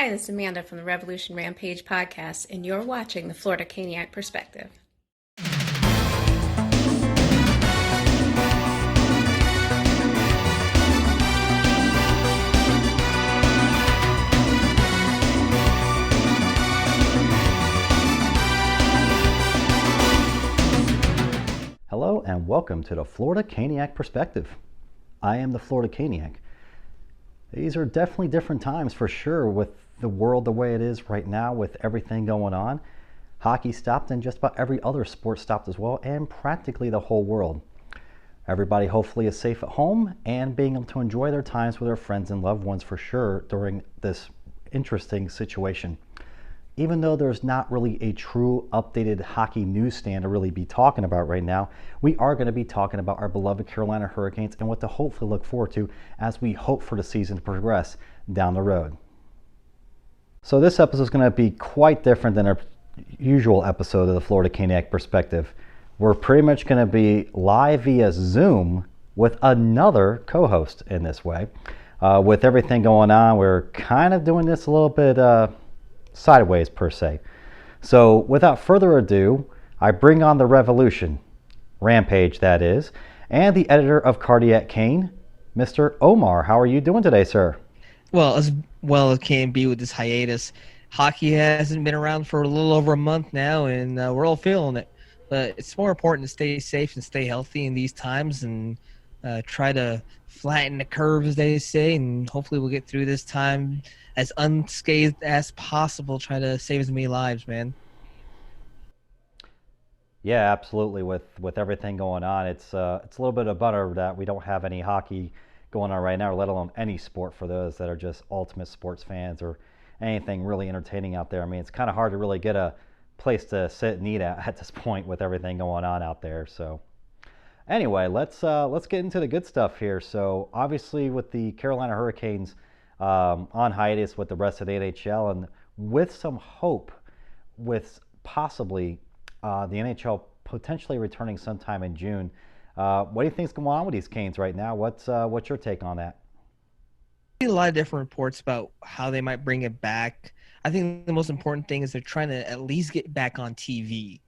Hi, this is Amanda from the Revolution Rampage podcast, and you're watching the Florida Caniac Perspective. Hello and welcome to the Florida Caniac Perspective. I am the Florida Caniac. These are definitely different times for sure with the world the way it is right now with everything going on. Hockey stopped and just about every other sport stopped as well, and practically the whole world. Everybody hopefully is safe at home and being able to enjoy their times with their friends and loved ones for sure during this interesting situation. Even though there's not really a true updated hockey newsstand to really be talking about right now, we are going to be talking about our beloved Carolina Hurricanes and what to hopefully look forward to as we hope for the season to progress down the road. So this episode is going to be quite different than our usual episode of the Florida Caniac Perspective. We're pretty much going to be live via Zoom with another co-host in this way. With everything going on, we're kind of doing this a little bit sideways per se. So without further ado, I bring on the Revolution, Rampage that is, and the editor of Cardiac Cane, Mr. Omar. How are you doing today, sir? Well as can be with this hiatus. Hockey hasn't been around for a little over a month now, and we're all feeling it. But it's more important to stay safe and stay healthy in these times and try to flatten the curve, as they say, and hopefully we'll get through this time as unscathed as possible, try to save as many lives, man. Yeah, absolutely. With everything going on, it's a little bit of butter that we don't have any hockey going on right now, let alone any sport for those that are just ultimate sports fans or anything really entertaining out there. I mean, it's kind of hard to really get a place to sit and eat at this point with everything going on out there. So anyway, let's get into the good stuff here. So obviously with the Carolina Hurricanes on hiatus with the rest of the NHL, and with some hope with possibly the NHL potentially returning sometime in June. What do you think's going on with these Canes right now? What's your take on that? A lot of different reports about how they might bring it back. I think the most important thing is they're trying to at least get back on TV.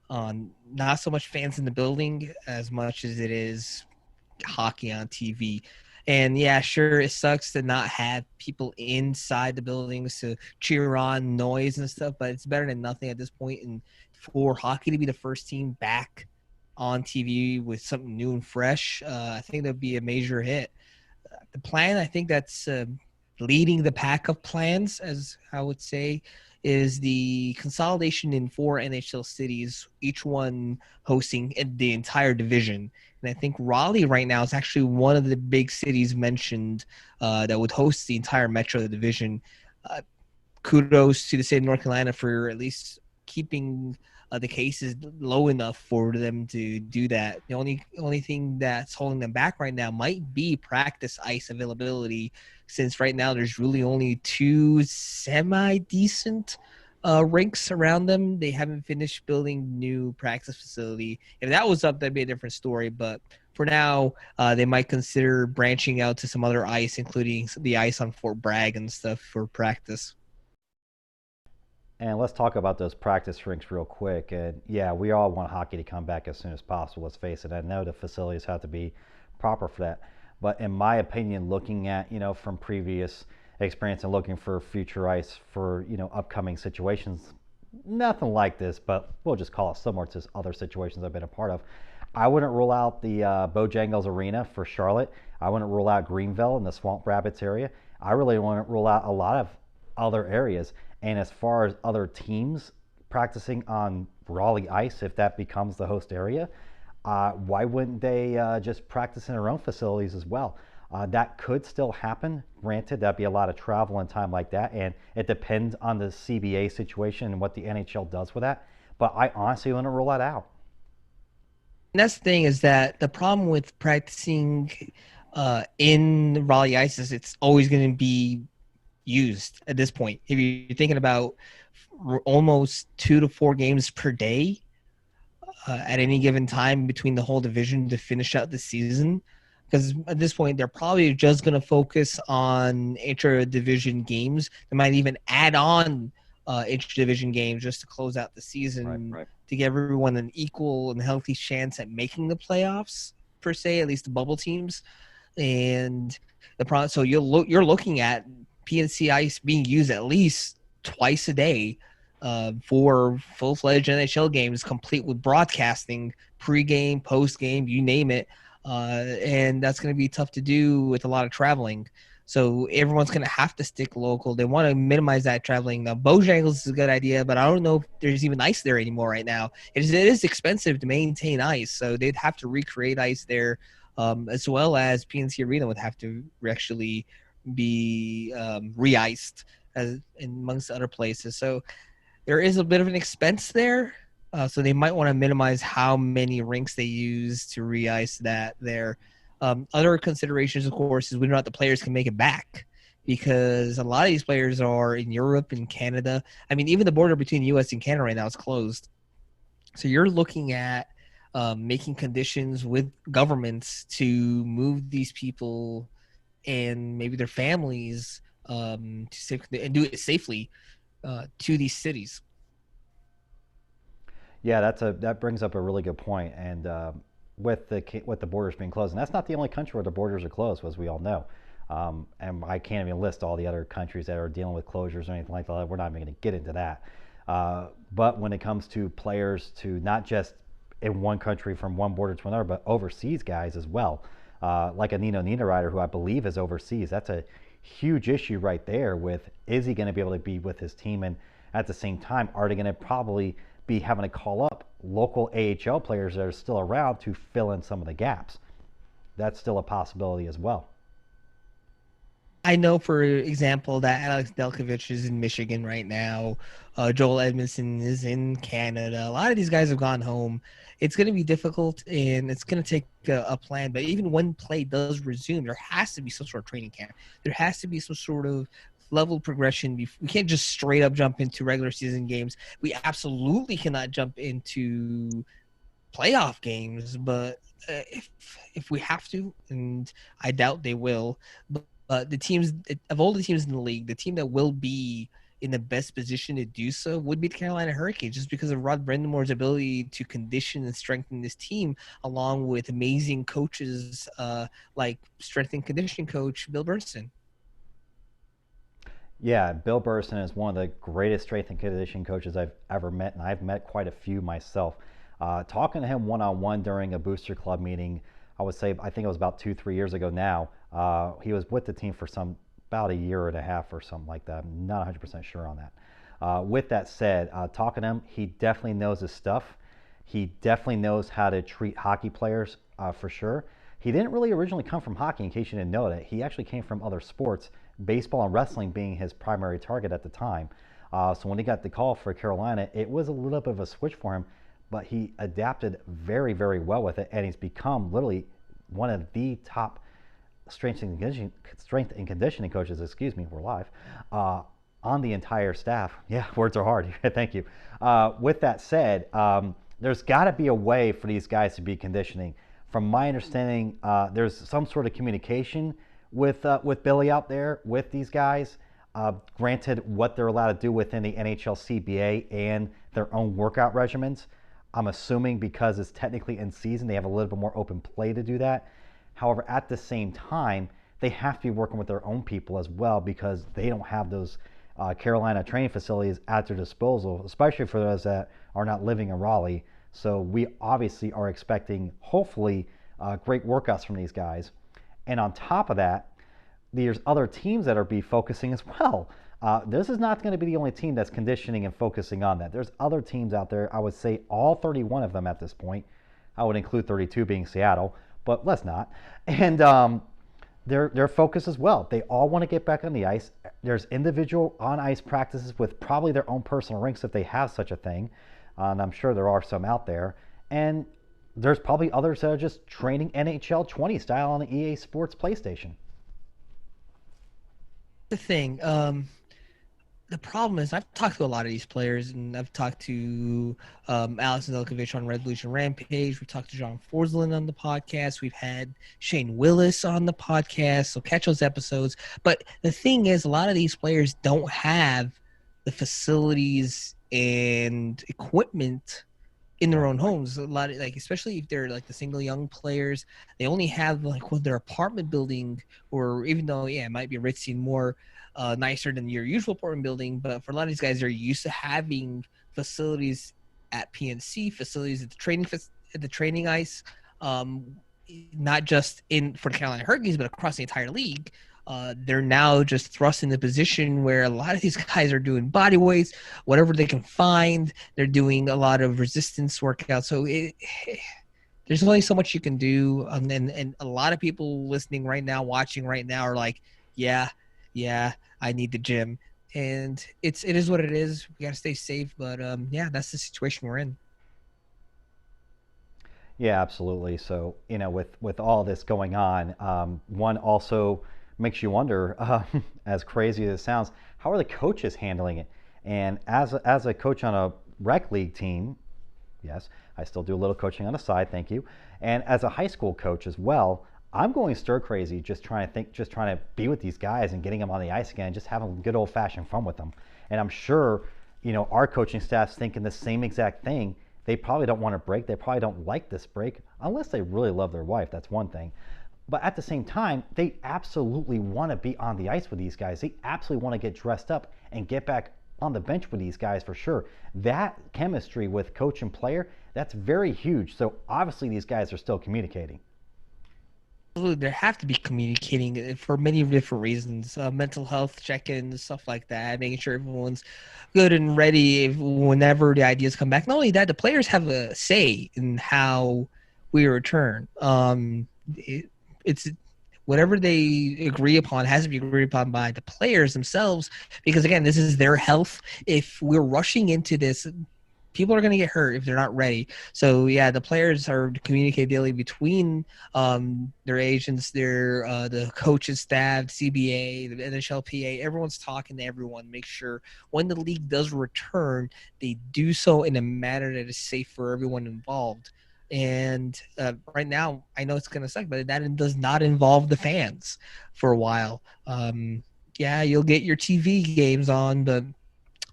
Not so much fans in the building as much as it is hockey on TV. And yeah, sure, it sucks to not have people inside the buildings to cheer on, noise and stuff, but it's better than nothing at this point. And for hockey to be the first team back on TV with something new and fresh, I think that'd be a major hit. The plan, I think that's leading the pack of plans, as I would say, is the consolidation in 4 NHL cities, each one hosting the entire division. And I think Raleigh right now is actually one of the big cities mentioned that would host the entire Metro Division. Kudos to the state of North Carolina for at least keeping the cases low enough for them to do that. The only thing that's holding them back right now might be practice ice availability, since right now there's really only 2 semi-decent rinks around them. They haven't finished building new practice facility. If that was up, that'd be a different story. But for now, they might consider branching out to some other ice, including the ice on Fort Bragg and stuff for practice. And let's talk about those practice rinks real quick. And yeah, we all want hockey to come back as soon as possible. Let's face it. I know the facilities have to be proper for that. But in my opinion, looking at, from previous experience and looking for future ice for, upcoming situations, nothing like this, but we'll just call it similar to other situations I've been a part of. I wouldn't rule out the Bojangles Arena for Charlotte. I wouldn't rule out Greenville in the Swamp Rapids area. I really wouldn't rule out a lot of other areas. And as far as other teams practicing on Raleigh ice, if that becomes the host area, why wouldn't they just practice in their own facilities as well? That could still happen. Granted, that'd be a lot of travel and time like that, and it depends on the CBA situation and what the NHL does with that. But I honestly wouldn't rule that out. And that's the thing, is that the problem with practicing in Raleigh ice is it's always going to be used at this point. If you're thinking about almost 2 to 4 games per day at any given time between the whole division to finish out the season, because at this point they're probably just going to focus on inter-division games. They might even add on inter-division games just to close out the season, Right. to give everyone an equal and healthy chance at making the playoffs, per se, at least the bubble teams. And so you're looking at PNC Ice being used at least twice a day for full-fledged NHL games, complete with broadcasting, pre-game, post-game, you name it. And that's going to be tough to do with a lot of traveling. So everyone's going to have to stick local. They want to minimize that traveling. Now, Bojangles is a good idea, but I don't know if there's even ice there anymore right now. It is expensive to maintain ice, so they'd have to recreate ice there, as well as PNC Arena would have to actually be re-iced, as amongst other places. So there is a bit of an expense there. So they might want to minimize how many rinks they use to re-ice that there. Other considerations, of course, is whether or not the players can make it back, because a lot of these players are in Europe and Canada. I mean, even the border between the U.S. and Canada right now is closed. So you're looking at making conditions with governments to move these people and maybe their families and do it safely to these cities. Yeah, that brings up a really good point. And with the borders being closed, and that's not the only country where the borders are closed, as we all know. And I can't even list all the other countries that are dealing with closures or anything like that. We're not even going to get into that. But when it comes to players, to not just in one country from one border to another, but overseas guys as well, like a Nino Niederreiter, who I believe is overseas. That's a huge issue right there. With, is he going to be able to be with his team, and at the same time, are they going to probably be having to call up local AHL players that are still around to fill in some of the gaps? That's still a possibility as well. I know, for example, that Alex Delkovich is in Michigan right now. Joel Edmondson is in Canada. A lot of these guys have gone home. It's going to be difficult, and it's going to take a plan. But even when play does resume, there has to be some sort of training camp. There has to be some sort of level progression. We can't just straight up jump into regular season games. We absolutely cannot jump into playoff games, but if we have to, and I doubt they will, but the teams, of all the teams in the league, the team that will be in the best position to do so would be the Carolina Hurricanes, just because of Rod Brendamore's ability to condition and strengthen this team, along with amazing coaches like strength and conditioning coach Bill Bernstein. Yeah, Bill Burson is one of the greatest strength and conditioning coaches I've ever met, and I've met quite a few myself. Talking to him one-on-one during a Booster Club meeting, I would say, I think it was about 2-3 years ago now. He was with the team for about a year and a half or something like that. I'm not 100% sure on that. With that said, talking to him, he definitely knows his stuff. He definitely knows how to treat hockey players, for sure. He didn't really originally come from hockey, in case you didn't know that. He actually came from other sports, baseball and wrestling being his primary target at the time. So when he got the call for Carolina, it was a little bit of a switch for him, but he adapted very, very well with it, and he's become literally one of the top strength and conditioning coaches, excuse me, we're live, on the entire staff. Yeah, words are hard. Thank you. With that said, there's got to be a way for these guys to be conditioning. From my understanding, there's some sort of communication with Billy out there with these guys. Granted, what they're allowed to do within the NHL CBA and their own workout regimens, I'm assuming because it's technically in season, they have a little bit more open play to do that. However, at the same time, they have to be working with their own people as well, because they don't have those Carolina training facilities at their disposal, especially for those that are not living in Raleigh. So we obviously are expecting, hopefully, great workouts from these guys. And on top of that, there's other teams that are be focusing as well. This is not going to be the only team that's conditioning and focusing on that. There's other teams out there. I would say all 31 of them at this point. I would include 32 being Seattle, but let's not. And their focus as well. They all want to get back on the ice. There's individual on-ice practices with probably their own personal rinks if they have such a thing. And I'm sure there are some out there. And there's probably others that are just training NHL 20 style on the EA Sports PlayStation. The thing, the problem is I've talked to a lot of these players, and I've talked to Alex Nedeljkovic on Revolution Rampage. We've talked to John Forsland on the podcast. We've had Shane Willis on the podcast. So catch those episodes. But the thing is, a lot of these players don't have the facilities and equipment in their own homes. A lot of, like, especially if they're like the single young players, they only have like their apartment building, or even though it might be ritzy and more nicer than your usual apartment building, but for a lot of these guys, they're used to having facilities at PNC, facilities at the training ice, um, not just in for the Carolina Hurricanes, but across the entire league. They're now just thrust in the position where a lot of these guys are doing body weights, whatever they can find. They're doing a lot of resistance workouts. So there's only so much you can do. And a lot of people listening right now, watching right now, are like, yeah, I need the gym. And it is what it is. We got to stay safe. But that's the situation we're in. Yeah, absolutely. So, with all this going on, one also makes you wonder, as crazy as it sounds, how are the coaches handling it? And as a coach on a rec league team, yes, I still do a little coaching on the side, thank you. And as a high school coach as well, I'm going stir crazy just trying to be with these guys and getting them on the ice again, just having good old fashioned fun with them. And I'm sure, our coaching staff's thinking the same exact thing. They probably don't want to break. They probably don't like this break unless they really love their wife. That's one thing. But at the same time, they absolutely want to be on the ice with these guys. They absolutely want to get dressed up and get back on the bench with these guys for sure. That chemistry with coach and player, that's very huge. So obviously these guys are still communicating. Absolutely, there have to be communicating for many different reasons, mental health check-ins, stuff like that, making sure everyone's good and ready whenever the ideas come back. Not only that, the players have a say in how we return. It's whatever they agree upon has to be agreed upon by the players themselves, because again, this is their health. If we're rushing into this, people are going to get hurt if they're not ready. So the players are communicating daily between their agents, the coaches, staff, CBA, the NHLPA. Everyone's talking to everyone. Make sure when the league does return, they do so in a manner that is safe for everyone involved. And right now, I know it's going to suck, but that does not involve the fans for a while. You'll get your TV games on, but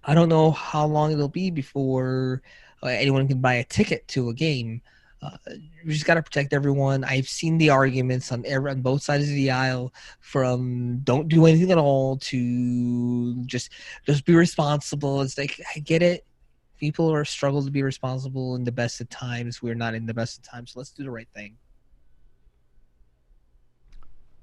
I don't know how long it'll be before anyone can buy a ticket to a game. We just got to protect everyone. I've seen the arguments on both sides of the aisle, from don't do anything at all to just be responsible. It's like, I get it. People are struggle to be responsible in the best of times. We're not in the best of times, so let's do the right thing.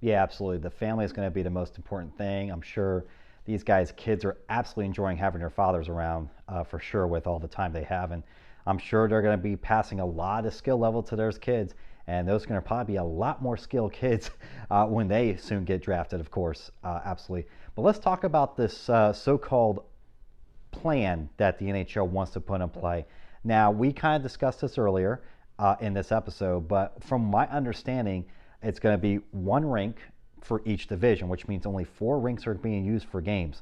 Yeah, absolutely. The family is going to be the most important thing. I'm sure these guys' kids are absolutely enjoying having their fathers around, for sure, with all the time they have. And I'm sure they're going to be passing a lot of skill level to their kids. And those are going to probably be a lot more skilled kids when they soon get drafted, of course. Absolutely. But let's talk about this so-called plan that the NHL wants to put in play. Now, we kind of discussed this earlier in this episode, but from my understanding, it's going to be one rink for each division, which means only 4 rinks are being used for games.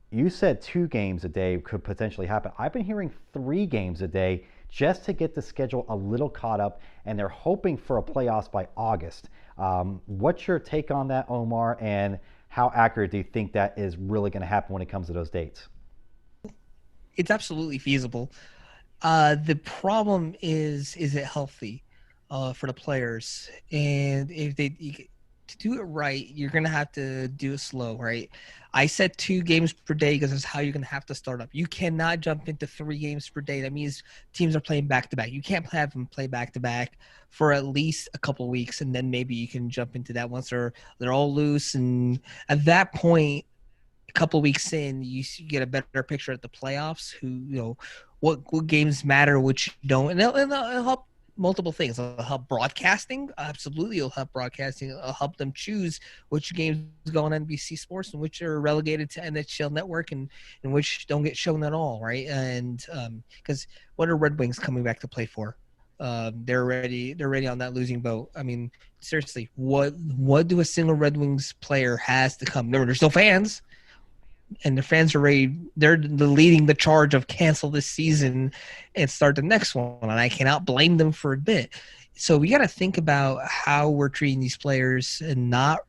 You said 2 games a day could potentially happen. I've been hearing 3 games a day just to get the schedule a little caught up, and they're hoping for a playoffs by August. What's your take on that, Omar, and how accurate do you think that is really going to happen when it comes to those dates? It's absolutely feasible. The problem is it healthy for the players? And if to do it right, you're going to have to do it slow, right? I said 2 games per day because that's how you're going to have to start up. You cannot jump into 3 games per day. That means teams are playing back-to-back. You can't have them play back-to-back for at least a couple of weeks, and then maybe you can jump into that once they're all loose. And at that point, a couple of weeks in, you get a better picture at the playoffs, what games matter, which don't. And it'll help multiple things. It'll help broadcasting. Absolutely, it'll help broadcasting. It'll help them choose which games go on NBC Sports and which are relegated to NHL Network and which don't get shown at all, right? And because what are Red Wings coming back to play for? They're ready on that losing boat. I mean, seriously, what do a single Red Wings player has to come? There's no fans. and the fans are ready. They're leading the charge of cancel this season and start the next one, and I cannot blame them for a bit. So we got to think about how we're treating these players and not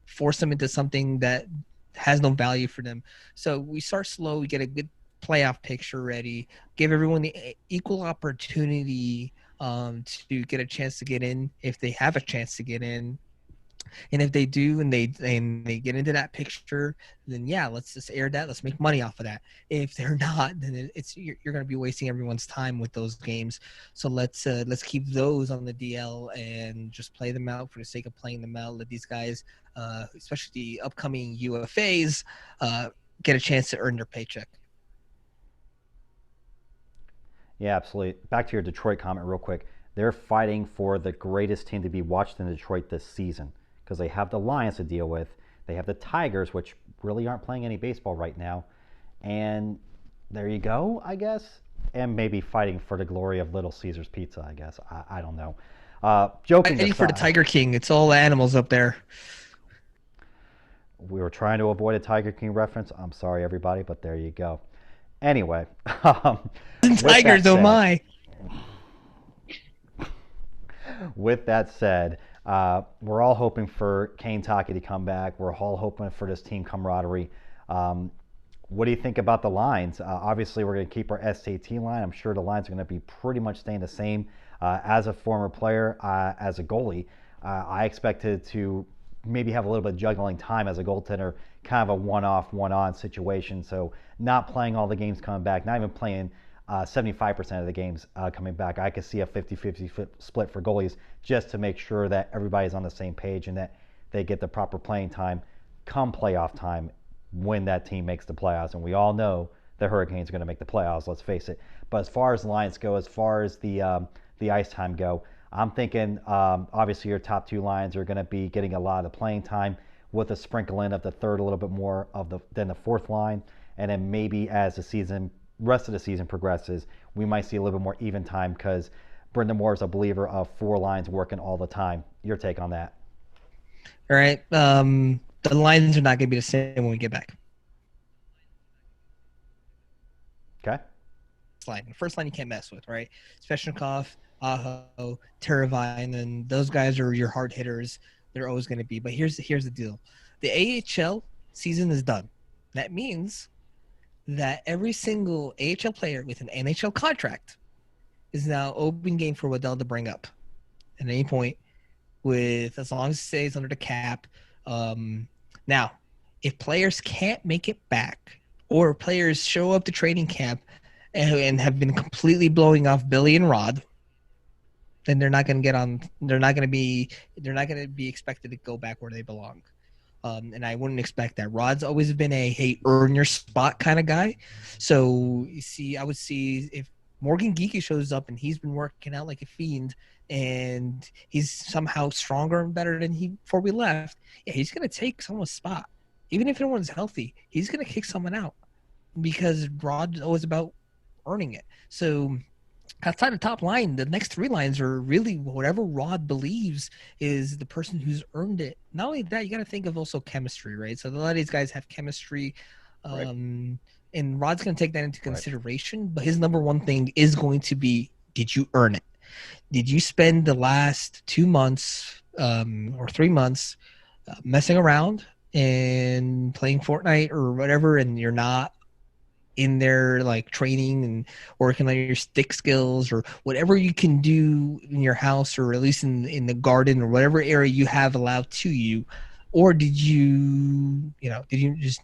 force them into something that has no value for them. So we start slow. We get a good playoff picture ready. Give everyone the equal opportunity to get a chance to get in if they have a chance to get in. And if they do and they get into that picture, then yeah, let's just air that. Let's make money off of that. If they're not, then it's you're going to be wasting everyone's time with those games. So let's keep those on the DL and just play them out for the sake of playing them out. Let these guys, especially the upcoming UFAs, get a chance to earn their paycheck. Yeah, absolutely. Back to your Detroit comment real quick. They're fighting for the greatest team to be watched in Detroit this season because they have the Lions to deal with. They have the Tigers, which really aren't playing any baseball right now. And there you go, I guess. And maybe fighting for the glory of Little Caesars Pizza, I guess. I don't know. Joking Fighting aside, for the Tiger King. It's all animals up there. we were trying to avoid a Tiger King reference. I'm sorry, everybody, but there you go. Anyway, Tigers, oh my. With that said, we're all hoping for Kane Taki to come back. We're all hoping for this team camaraderie. What do you think about the lines? Obviously, we're going to keep our SAT line. I'm sure the lines are going to be pretty much staying the same. As a former player, as a goalie, I expected to maybe have a little bit of juggling time as a goaltender, kind of a one-off, one-on situation. So not playing all the games coming back, not even playing 75% of the games coming back. I could see a 50-50 split for goalies just to make sure that everybody's on the same page and that they get the proper playing time come playoff time when that team makes the playoffs. And we all know the Hurricanes are going to make the playoffs, let's face it. But as far as the lines go, as far as the ice time go, I'm thinking obviously your top two lines are going to be getting a lot of the playing time with a sprinkle in of the third a little bit more than the fourth line. And then maybe as the rest of the season progresses, we might see a little bit more even time because Brendan Moore is a believer of four lines working all the time. Your take on that? All right. The lines are not going to be the same when we get back. Okay. The first line you can't mess with, right? Svechnikov, Aho, Teravine, and those guys are your hard hitters. They're always going to be. But here's the deal. The AHL season is done. That means that every single AHL player with an NHL contract is now open game for Waddell to bring up at any point, as long as it stays under the cap. Now, if players can't make it back, or players show up to training camp and have been completely blowing off Billy and Rod, then they're not going to get on. They're not going to be expected to go back where they belong. And I wouldn't expect that. Rod's always been a hey, earn your spot kind of guy. So you see, I would see if Morgan Geeky shows up and he's been working out like a fiend and he's somehow stronger and better than he before we left. Yeah, he's gonna take someone's spot. Even if everyone's healthy, he's gonna kick someone out because Rod's always about earning it. So outside the top line, the next three lines are really whatever Rod believes is the person who's earned it. Not only that, you got to think of also chemistry, right? So a lot of these guys have chemistry, Right. and Rod's going to take that into consideration. Right. But his number one thing is going to be, did you earn it? Did you spend the last 2 months or 3 months messing around and playing Fortnite or whatever, and you're not in there like training and working on your stick skills or whatever you can do in your house or at least in the garden or whatever area you have allowed to you? Or did you just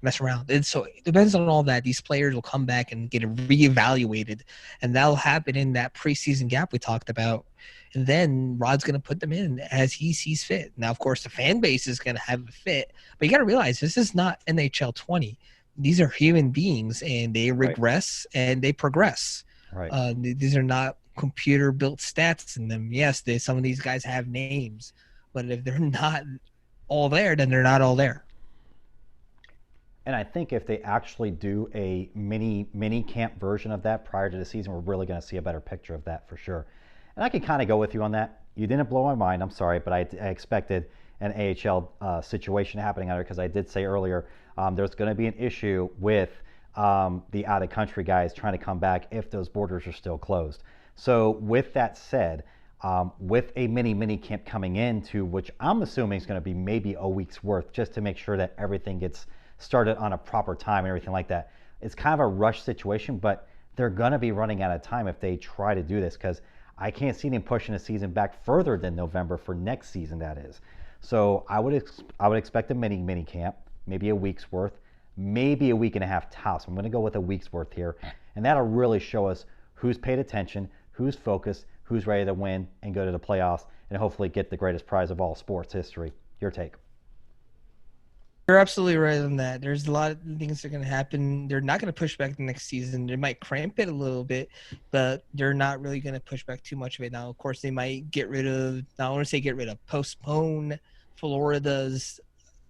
mess around? And so it depends on all that. These players will come back and get reevaluated, and that'll happen in that preseason gap we talked about. And then Rod's going to put them in as he sees fit. Now, of course, the fan base is going to have a fit, but you got to realize this is not NHL 20. These are human beings, and they regress and they progress. Right. These are not computer-built stats in them. Yes, some of these guys have names, but if they're not all there, then they're not all there. And I think if they actually do a mini camp version of that prior to the season, we're really going to see a better picture of that for sure. And I can kind of go with you on that. You didn't blow my mind. I'm sorry, but I expected an AHL situation happening out there, because I did say earlier there's going to be an issue with the out-of-country guys trying to come back if those borders are still closed. So with that said, with a mini camp coming into, which I'm assuming is going to be maybe a week's worth, just to make sure that everything gets started on a proper time and everything like that. It's kind of a rush situation, but they're going to be running out of time if they try to do this, because I can't see them pushing the season back further than November for next season, that is. So I would expect a mini camp, maybe a week's worth, maybe a week and a half tops. I'm going to go with a week's worth here, and that'll really show us who's paid attention, who's focused, who's ready to win and go to the playoffs and hopefully get the greatest prize of all sports history. Your take? You're absolutely right on that. There's a lot of things that are going to happen. They're not going to push back the next season. They might cramp it a little bit, but they're not really going to push back too much of it. Now, of course, they might get rid of, I want to say get rid of, postpone Florida's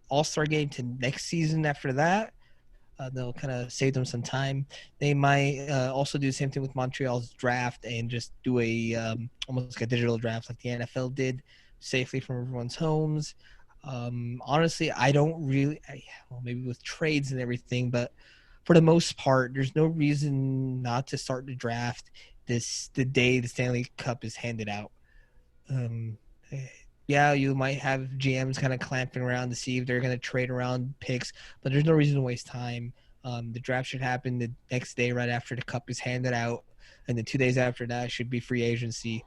All-Star game to next season after that. They'll kind of save them some time. They might also do the same thing with Montreal's draft and just do a almost like a digital draft like the NFL did, safely from everyone's homes. Honestly, I don't really, well, maybe with trades and everything, but for the most part, there's no reason not to start the draft the day the Stanley Cup is handed out. Yeah, you might have GMs kind of clamping around to see if they're going to trade around picks, but there's no reason to waste time. The draft should happen the next day right after the cup is handed out, and then 2 days after that should be free agency.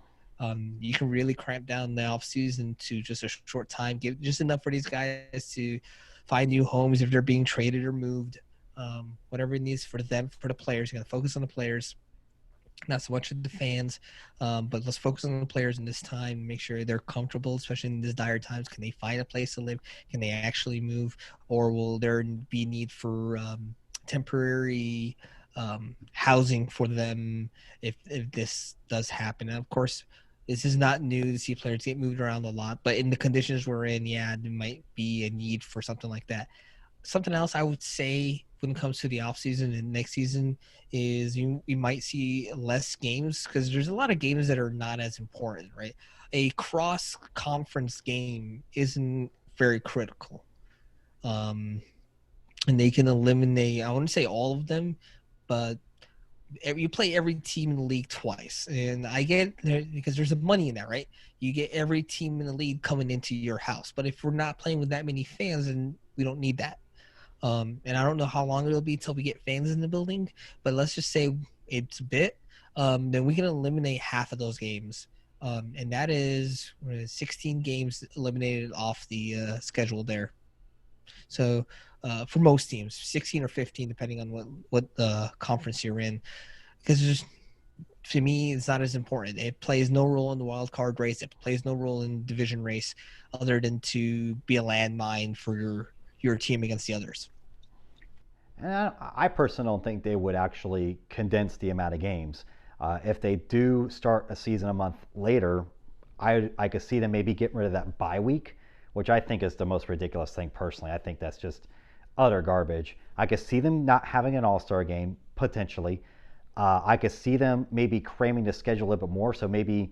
You can really cramp down the offseason to just a short time, give just enough for these guys to find new homes if they're being traded or moved, whatever it needs for them, for the players. You got to focus on the players, not so much of the fans, but let's focus on the players in this time, make sure they're comfortable, especially in these dire times. Can they find a place to live? Can they actually move? Or will there be need for temporary housing for them if this does happen? And of course, this is not new to see players get moved around a lot, but in the conditions we're in, yeah, there might be a need for something like that. Something else I would say when it comes to the offseason and next season is you might see less games because there's a lot of games that are not as important, right? A cross-conference game isn't very critical. And they can eliminate, I wouldn't say all of them, but you play every team in the league twice. And I get there because there's money in that, right? You get every team in the league coming into your house. But if we're not playing with that many fans, then we don't need that. And I don't know how long it'll be till we get fans in the building, but let's just say it's a bit. Then we can eliminate half of those games. And that is 16 games eliminated off the schedule there. So for most teams, 16 or 15, depending on what conference you're in. Because just, to me, it's not as important. It plays no role in the wild card race. It plays no role in division race other than to be a landmine for your team against the others. And I personally don't think they would actually condense the amount of games. If they do start a season a month later, I could see them maybe getting rid of that bye week, which I think is the most ridiculous thing personally. I think that's just utter garbage. I could see them not having an all-star game, potentially. I could see them maybe cramming the schedule a little bit more, so maybe,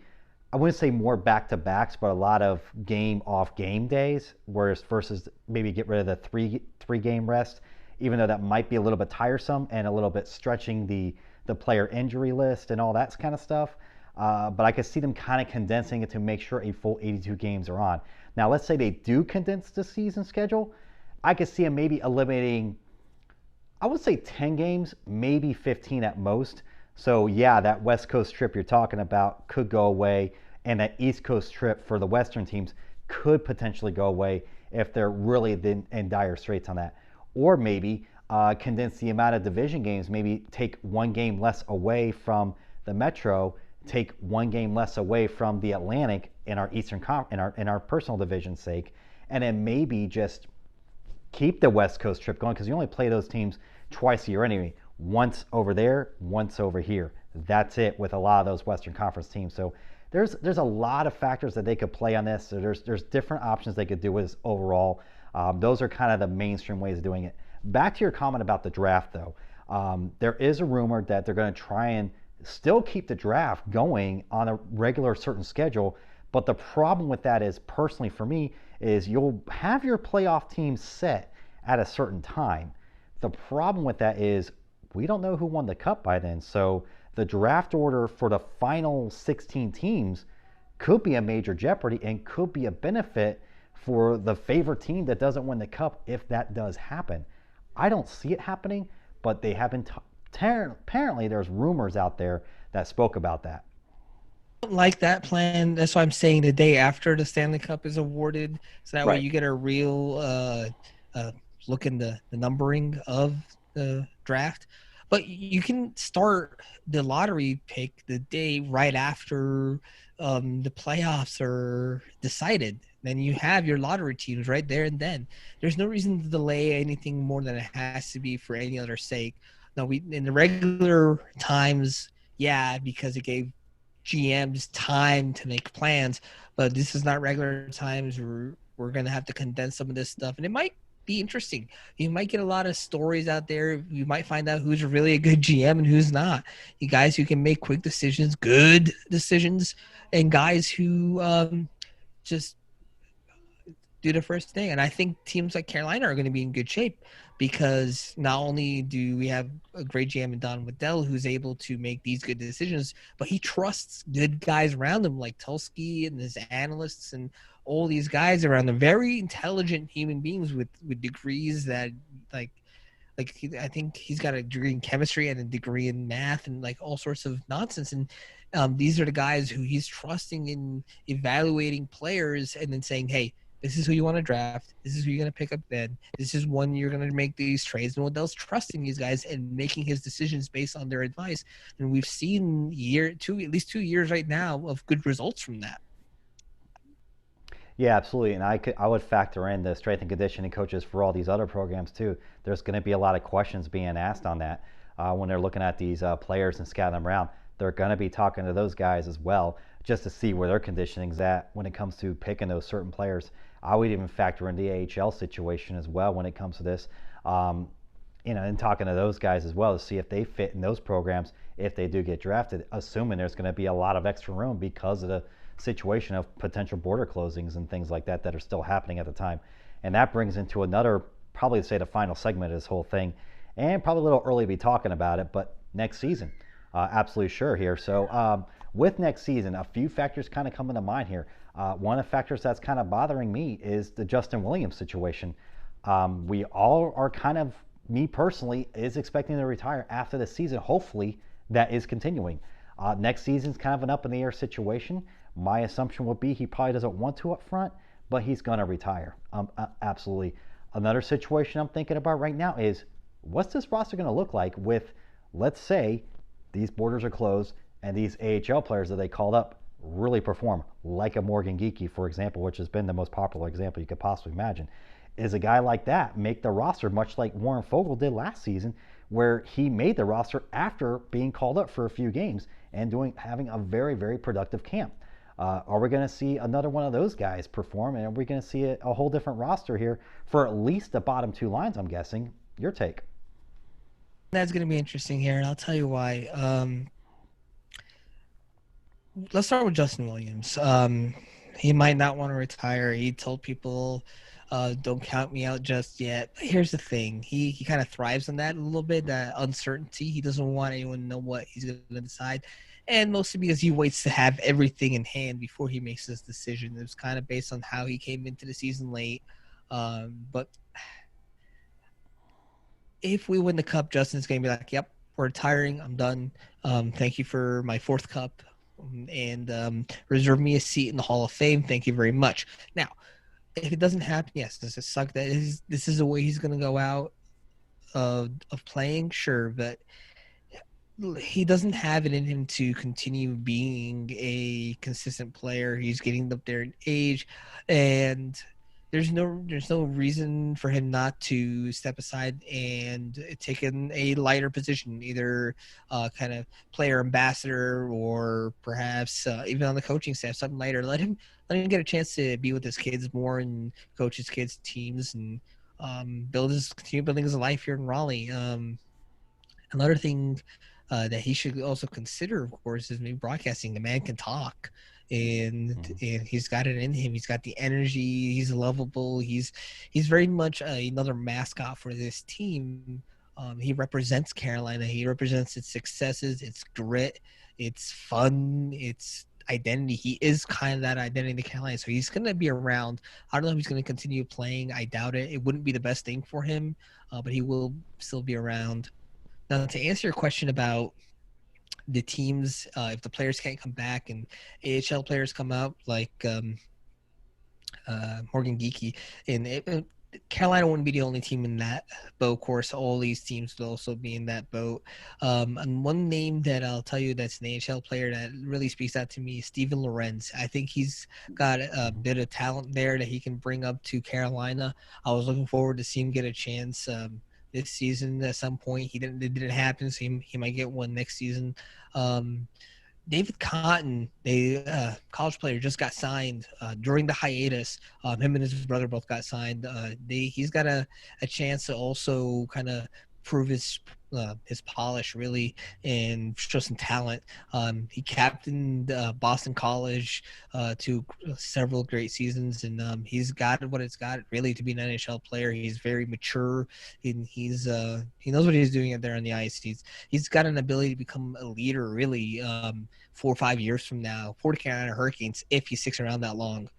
I wouldn't say more back-to-backs, but a lot of game-off-game days, whereas versus maybe get rid of the three-game rest, even though that might be a little bit tiresome and a little bit stretching the player injury list and all that kind of stuff. But I could see them kind of condensing it to make sure a full 82 games are on. Now, let's say they do condense the season schedule. I could see them maybe eliminating, I would say 10 games, maybe 15 at most. So yeah, that West Coast trip you're talking about could go away, and that East Coast trip for the Western teams could potentially go away if they're really in dire straits on that. Or maybe condense the amount of division games, maybe take one game less away from the Metro, take one game less away from the Atlantic in our Eastern in our personal division's sake, and then maybe just keep the West Coast trip going, because you only play those teams twice a year anyway. Once over there, once over here. That's it with a lot of those Western Conference teams. So there's a lot of factors that they could play on this. So there's different options they could do with this overall. Those are kind of the mainstream ways of doing it. Back to your comment about the draft, though. There is a rumor that they're going to try and still keep the draft going on a regular certain schedule. But the problem with that is, personally for me, is you'll have your playoff team set at a certain time. The problem with that is we don't know who won the cup by then. So the draft order for the final 16 teams could be a major jeopardy and could be a benefit for the favorite team that doesn't win the cup if that does happen. I don't see it happening, but they have been apparently there's rumors out there that spoke about that. Don't like that plan. That's why I'm saying the day after the Stanley Cup is awarded, so that way Right. you get a real look in the numbering of the draft. But you can start the lottery pick the day right after the playoffs are decided. Then you have your lottery teams right there and then. There's no reason to delay anything more than it has to be for any other sake. No, we in the regular times, yeah, because it gave GMs time to make plans, but this is not regular times. We're gonna have to condense some of this stuff, and it might be interesting. You might get a lot of stories out there. You might find out who's really a good GM and who's not. You guys who can make quick decisions, good decisions, and guys who just do the first thing. And I think teams like Carolina are going to be in good shape because not only do we have a great GM in Don Waddell who's able to make these good decisions, but he trusts good guys around him like Tulski and his analysts and all these guys around him. Very intelligent human beings with degrees that I think he's got a degree in chemistry and a degree in math and like all sorts of nonsense. And these are the guys who he's trusting in evaluating players and then saying, hey, this is who you want to draft. This is who you're going to pick up then. This is when you're going to make these trades. And Waddell's trusting these guys and making his decisions based on their advice. And we've seen at least 2 years right now of good results from that. Yeah, absolutely. And I would factor in the strength and conditioning coaches for all these other programs too. There's going to be a lot of questions being asked on that when they're looking at these players and scouting them around. They're going to be talking to those guys as well just to see where their conditioning's at when it comes to picking those certain players. I would even factor in the AHL situation as well when it comes to this. And talking to those guys as well to see if they fit in those programs if they do get drafted, assuming there's going to be a lot of extra room because of the situation of potential border closings and things like that that are still happening at the time. And that brings into another, probably say the final segment of this whole thing, and probably a little early to be talking about it, but next season, absolutely sure here. So with next season, a few factors kind of come into mind here. One of the factors that's kind of bothering me is the Justin Williams situation. We all are kind of, me personally, is expecting to retire after the season. Hopefully that is continuing. Next season's kind of an up in the air situation. My assumption would be he probably doesn't want to up front, but he's going to retire. Absolutely. Another situation I'm thinking about right now is what's this roster going to look like with, let's say, these borders are closed and these AHL players that they called up really perform, like a Morgan Geekie, for example, which has been the most popular example you could possibly imagine. Is a guy like that make the roster much like Warren Fogle did last season, where he made the roster after being called up for a few games and having a very, very productive camp? Are we going to see another one of those guys perform, and are we going to see a whole different roster here for at least the bottom two lines, I'm guessing? Your take. That's going to be interesting here, and I'll tell you why. Let's start with Justin Williams. He might not want to retire. He told people, don't count me out just yet. But here's the thing. He kind of thrives on that a little bit, that uncertainty. He doesn't want anyone to know what he's going to decide. And mostly because he waits to have everything in hand before he makes his decision. It was kind of based on how he came into the season late. But if we win the cup, Justin's going to be like, yep, we're retiring. I'm done. Thank you for my fourth cup. And reserve me a seat in the Hall of Fame. Thank you very much. Now, if it doesn't happen, yes, does it suck that this is the way he's going to go out of playing? Sure, but he doesn't have it in him to continue being a consistent player. He's getting up there in age, and there's no reason for him not to step aside and take in a lighter position, either kind of player ambassador or perhaps even on the coaching staff, something lighter. Let him get a chance to be with his kids more and coach his kids' teams and continue building his life here in Raleigh. Another thing that he should also consider, of course, is maybe broadcasting. The man can talk. and he's got it in him. He's got the energy. He's lovable. He's very much another mascot for this team. He represents Carolina. He represents its successes, its grit, its fun, its identity. He is kind of that identity to Carolina. So he's going to be around. I don't know if he's going to continue playing. I doubt it. It wouldn't be the best thing for him, but he will still be around. Now, to answer your question about the teams, if the players can't come back and AHL players come out like Morgan Geeky, and Carolina wouldn't be the only team in that boat. Of course, all these teams would also be in that boat. And one name that I'll tell you that's an AHL player that really speaks out to me is Steven Lorenz. I think he's got a bit of talent there that he can bring up to Carolina. I was looking forward to see him get a chance this season at some point. It didn't happen, so he might get one next season. David Cotton, a college player, just got signed during the hiatus. Him and his brother both got signed. He's got a chance to also kind of prove his polish really and show some talent. He captained Boston College to several great seasons, and he's got what it's got really to be an NHL player. He's very mature, and he knows what he's doing out there on the ice. He's got an ability to become a leader really 4 or 5 years from now for the Carolina Hurricanes if he sticks around that long.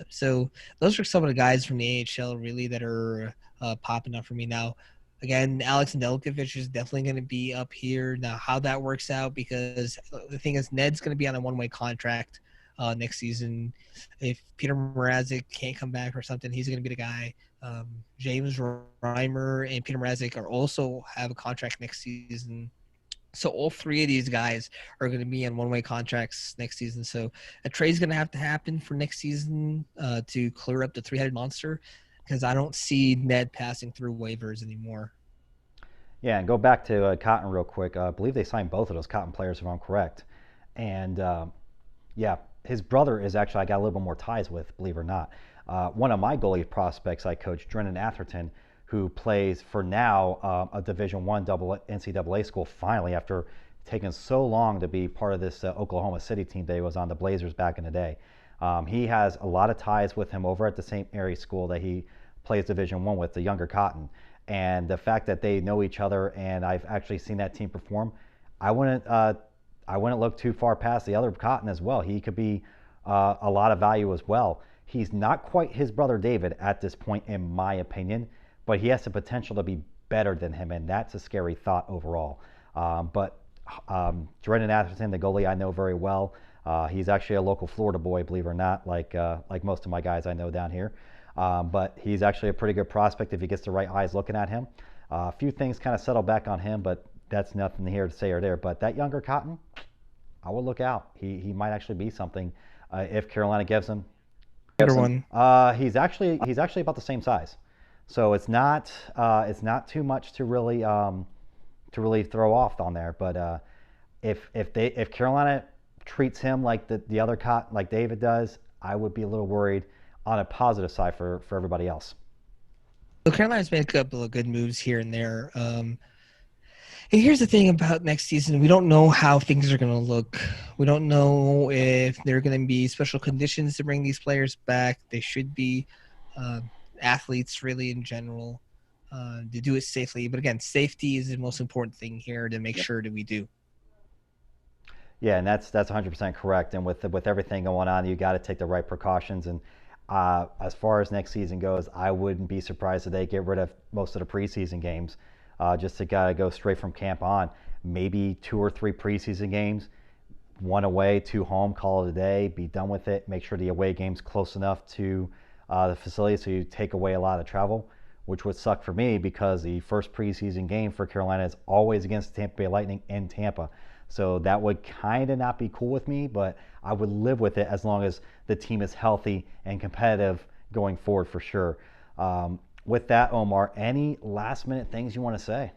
So those are some of the guys from the AHL really that are popping up for me now. Again, Alex Nedeljkovic is definitely going to be up here. Now, how that works out, because the thing is, Ned's going to be on a one-way contract next season. If Peter Mrazek can't come back or something, he's going to be the guy. James Reimer and Peter Mrazek are also have a contract next season. So all three of these guys are going to be on one-way contracts next season. So a trade's going to have to happen for next season to clear up the three-headed monster, because I don't see Ned passing through waivers anymore. Yeah, and go back to Cotton real quick. I believe they signed both of those Cotton players, if I'm correct. And yeah, his brother is actually I got a little bit more ties with, believe it or not. One of my goalie prospects I coached, Drennan Atherton, who plays for now a Division I NCAA school finally after taking so long to be part of this Oklahoma City team that he was on, the Blazers back in the day. He has a lot of ties with him over at the same area school that he plays Division I with, the younger Cotton. And the fact that they know each other, and I've actually seen that team perform, I wouldn't look too far past the other Cotton as well. He could be a lot of value as well. He's not quite his brother David at this point, in my opinion, but he has the potential to be better than him, and that's a scary thought overall. But Drennan Atherton, the goalie I know very well, he's actually a local Florida boy, believe it or not, like most of my guys I know down here. But he's actually a pretty good prospect if he gets the right eyes looking at him. A few things kind of settle back on him, but that's nothing here to say or there. But that younger Cotton, I will look out. He might actually be something if Carolina gives him. He's actually about the same size, so it's not too much to really throw off on there. But if Carolina treats him like the other Cotton, like David does, I would be a little worried on a positive side for everybody else. So Carolina's made a couple of good moves here and there. And here's the thing about next season. We don't know how things are going to look. We don't know if there are going to be special conditions to bring these players back. They should be athletes really in general to do it safely. But again, safety is the most important thing here to make sure that we do. Yeah, and that's 100% correct. And with everything going on, you got to take the right precautions. And as far as next season goes, I wouldn't be surprised if they get rid of most of the preseason games, just to go straight from camp on. Maybe 2 or 3 preseason games, 1 away, 2 home, call it a day, be done with it. Make sure the away game's close enough to the facility so you take away a lot of travel, which would suck for me because the first preseason game for Carolina is always against the Tampa Bay Lightning in Tampa. So that would kind of not be cool with me, but I would live with it as long as the team is healthy and competitive going forward for sure. With that, Omar, any last minute things you want to say?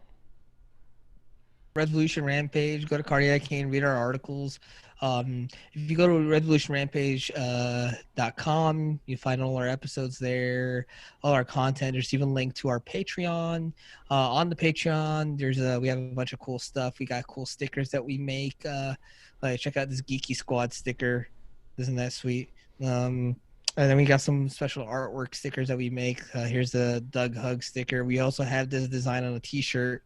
Revolution Rampage, go to Caniac and read our articles. If you go to revolutionrampage.com, you find all our episodes there, all our content. There's even a link to our Patreon. On the Patreon, we have a bunch of cool stuff. We got cool stickers that we make. Check out this Geeky Squad sticker. Isn't that sweet? And then we got some special artwork stickers that we make. Here's the Doug Hug sticker. We also have this design on a T-shirt.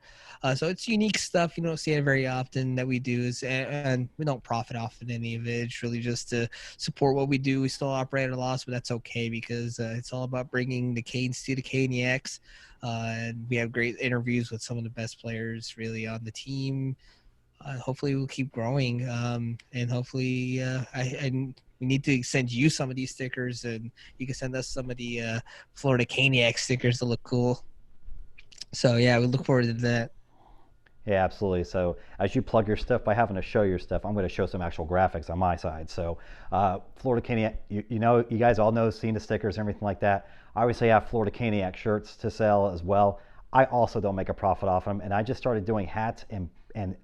So it's unique stuff. You don't see it very often that we do. And we don't profit off of any of it. It's really just to support what we do. We still operate at a loss, but that's okay because it's all about bringing the Canes to the Caniacs. And we have great interviews with some of the best players really on the team. Hopefully we'll keep growing, and hopefully we need to send you some of these stickers, and you can send us some of the Florida Caniac stickers that look cool. So yeah, we look forward to that. Yeah, absolutely. So as you plug your stuff by having to show your stuff, I'm going to show some actual graphics on my side. So Florida Caniac, you know, you guys all know, seen the stickers and everything like that. I obviously have Florida Caniac shirts to sell as well. I also don't make a profit off them, and I just started doing hats and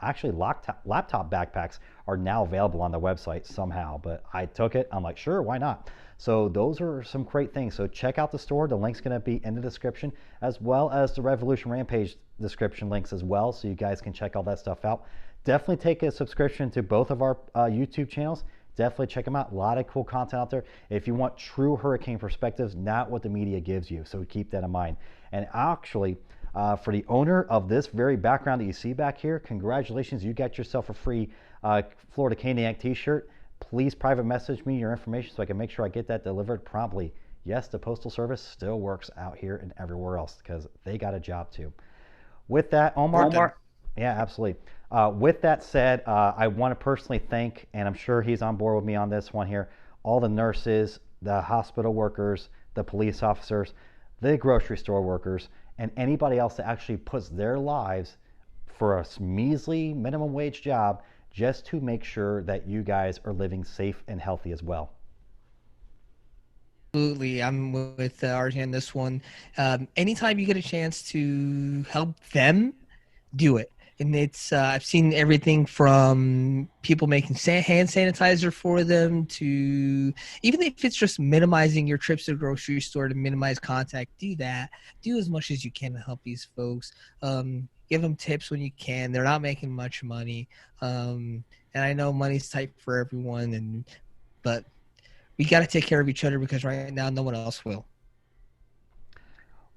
actually laptop backpacks are now available on the website somehow. But I took it. I'm like, sure, why not? So those are some great things. So check out the store. The link's going to be in the description, as well as the Revolution Rampage description links as well, so you guys can check all that stuff out. Definitely take a subscription to both of our YouTube channels. Definitely check them out. A lot of cool content out there. If you want true hurricane perspectives, not what the media gives you. So keep that in mind. And actually, for the owner of this very background that you see back here, congratulations, you got yourself a free Florida Caniac t-shirt. Please private message me your information so I can make sure I get that delivered promptly. Yes, the Postal Service still works out here and everywhere else because they got a job too. With that, Omar. Yeah, absolutely. With that said, I want to personally thank, and I'm sure he's on board with me on this one here, all the nurses, the hospital workers, the police officers, the grocery store workers, and anybody else that actually puts their lives for a measly minimum wage job just to make sure that you guys are living safe and healthy as well. Absolutely, I'm with RJ on this one. Anytime you get a chance to help them, do it. And it's I've seen everything from people making hand sanitizer for them to even if it's just minimizing your trips to the grocery store to minimize contact. Do that. Do as much as you can to help these folks. Give them tips when you can. They're not making much money, and I know money's tight for everyone. But we got to take care of each other because right now no one else will.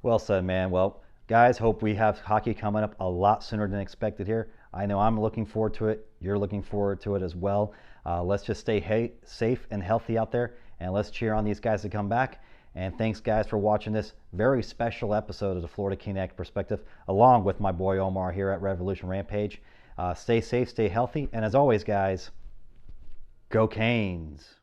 Well said, man. Well, guys, hope we have hockey coming up a lot sooner than expected here. I know I'm looking forward to it. You're looking forward to it as well. Let's just stay safe and healthy out there, and let's cheer on these guys to come back. And thanks, guys, for watching this very special episode of the Florida Caniac Perspective, along with my boy Omar here at Revolution Rampage. Stay safe, stay healthy, and as always, guys, go Canes!